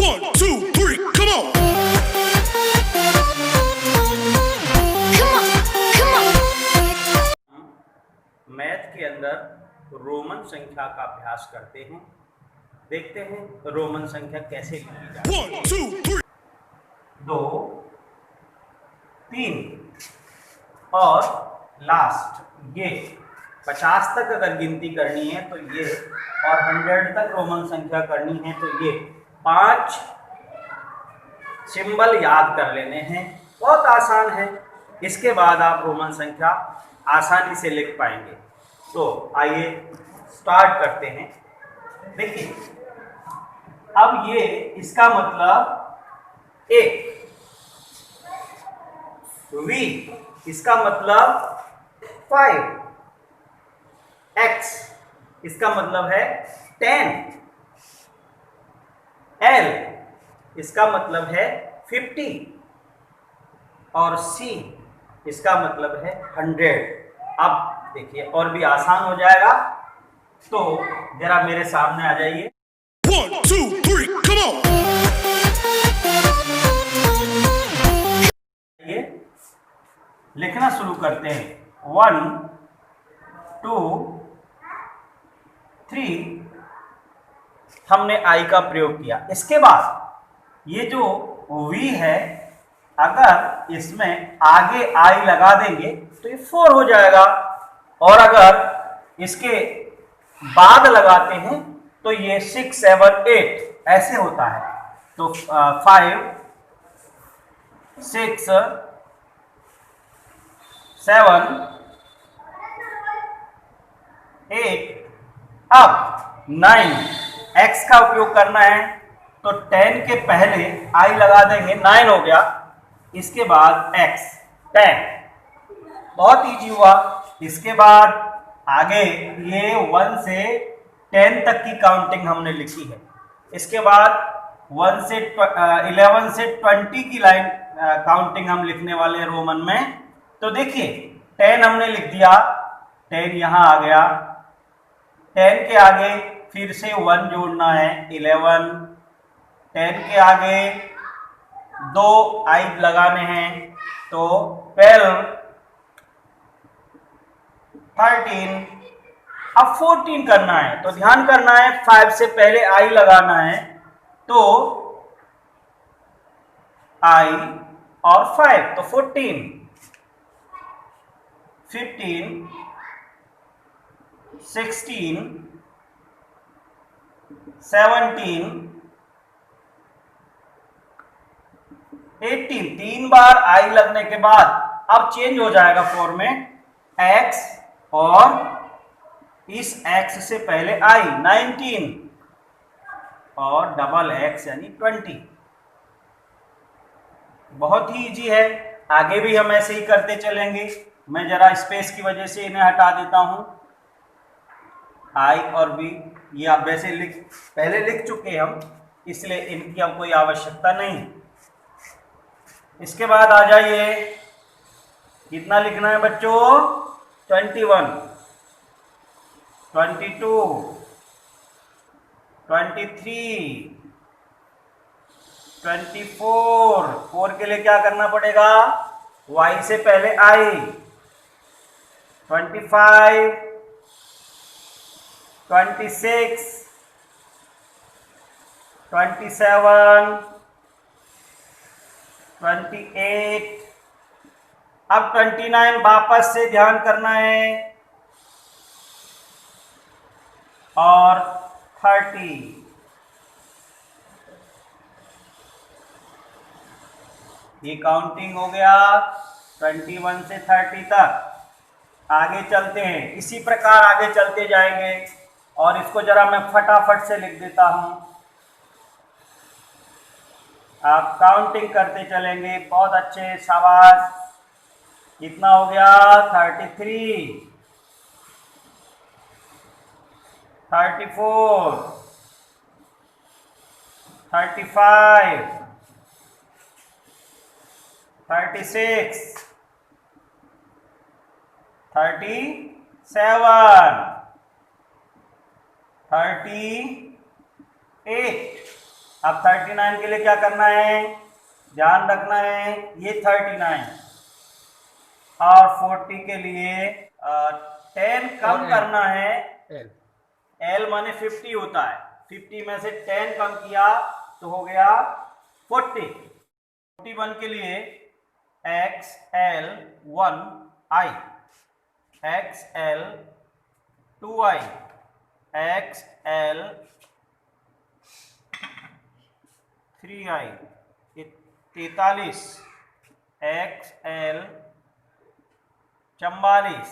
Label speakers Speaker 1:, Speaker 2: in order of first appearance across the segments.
Speaker 1: 1, 2, 3, come on!
Speaker 2: Math के अंदर Roman संख्या का अभ्यास करते हैं। देखते हैं रोमन संख्या कैसे लिखी जाती है।
Speaker 1: 1, 2, 3
Speaker 2: 2, 3 और लास्ट ये 50 तक अगर गिनती करनी है तो ये, और 100 तक रोमन संख्या करनी है तो ये 5 सिंबल याद कर लेने हैं। बहुत आसान है। इसके बाद आप रोमन संख्या आसानी से लिख पाएंगे। तो आइए स्टार्ट करते हैं। देखिए, अब ये इसका मतलब ए, वी इसका मतलब 5, एक्स इसका मतलब है 10, एल इसका मतलब है 50 और सी इसका मतलब है 100। अब देखिए और भी आसान हो जाएगा, तो जरा मेरे सामने आ जाइए।
Speaker 1: 1, 2, 3 come on!
Speaker 2: ये लिखना शुरू करते हैं। 1, 2, 3 हमने आई का प्रयोग किया। इसके बाद ये जो वी है, अगर इसमें आगे आई लगा देंगे तो ये 4 हो जाएगा, और अगर इसके बाद लगाते हैं तो ये 6, 7, 8 ऐसे होता है। तो 5, 6, 7, 8, अब 9 एक्स का उपयोग करना है तो 10 के पहले आई लगा देंगे, 9 हो गया। इसके बाद एक्स 10, बहुत इजी हुआ। इसके बाद आगे ये 1 से 10 तक की काउंटिंग हमने लिखी है। इसके बाद 11 से 20 की लाइन काउंटिंग हम लिखने वाले हैं रोमन में। तो देखिए 10 हमने लिख दिया, 10 यहाँ आ गया। 10 के आगे फिर से 1 जोड़ना है, 11। 10 के आगे 2 आई लगाने हैं तो 12, 13, अब 14 करना है। तो ध्यान करना है 5 से पहले आई लगाना है, तो आई और 5 तो 14, 15, 16, 17, 18। 3 बार आई लगने के बाद अब चेंज हो जाएगा फॉर्म में, एक्स और इस एक्स से पहले आई 19 और डबल एक्स यानी 20। बहुत ही इजी है। आगे भी हम ऐसे ही करते चलेंगे। मैं जरा स्पेस की वजह से इन्हें हटा देता हूं। आई और बी ये आप वैसे पहले लिख चुके हम, इसलिए इनकी अब कोई आवश्यकता नहीं। इसके बाद आ जाइए, कितना लिखना है बच्चों? 21, 22, 23, 24। 4 के लिए क्या करना पड़ेगा? y से पहले आई। 25, 26, 27, 28। अब 29 वापस से ध्यान करना है, और 30। ये काउंटिंग हो गया 21 से 30 तक। आगे चलते हैं, इसी प्रकार आगे चलते जाएंगे, और इसको जरा मैं फटाफट से लिख देता हूं। आप काउंटिंग करते चलेंगे। बहुत अच्छे, शाबाश। कितना हो गया? 33, 34, 35, 36, 37, 38, अब 39 के लिए क्या करना है, ध्यान रखना है, ये 39 और 40 के लिए 10 कम करना है। L माने 50 होता है, 50 में से 10 कम किया तो हो गया 40। 41 के लिए XL1I, XL2I, XL3I, 43, XL44,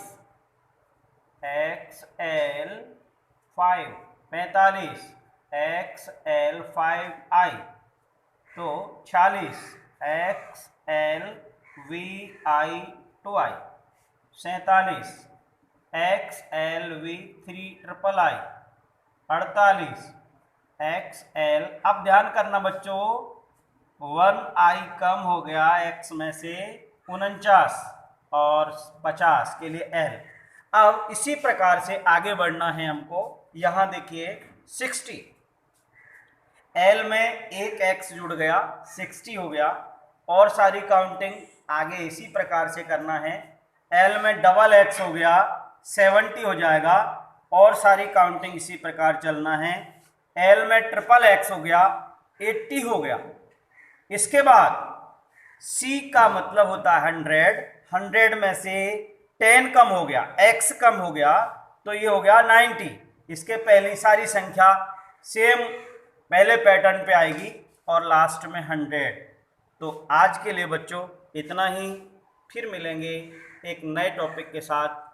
Speaker 2: XL5, 45, XL5I, तो 46, XLVI2I, 47, XLV3III, 48, XL। अब ध्यान करना बच्चों, 1I कम हो गया X में से, 49 और 50 के लिए L। अब इसी प्रकार से आगे बढ़ना है हमको। यहाँ देखिए 60, L में एक X जुड़ गया, 60 हो गया, और सारी काउंटिंग आगे इसी प्रकार से करना है। L में डबल X हो गया, 70 हो जाएगा, और सारी काउंटिंग इसी प्रकार चलना है। L में ट्रिपल X हो गया, 80 हो गया। इसके बाद C का मतलब होता है 100, 100 में से 10 कम हो गया, X कम हो गया, तो ये हो गया 90। इसके पहली सारी संख्या सेम पहले पैटर्न पे आएगी और लास्ट में 100। तो आज के लिए बच्चों इतना ही, फिर मिलेंगे एक नए टॉपिक के साथ।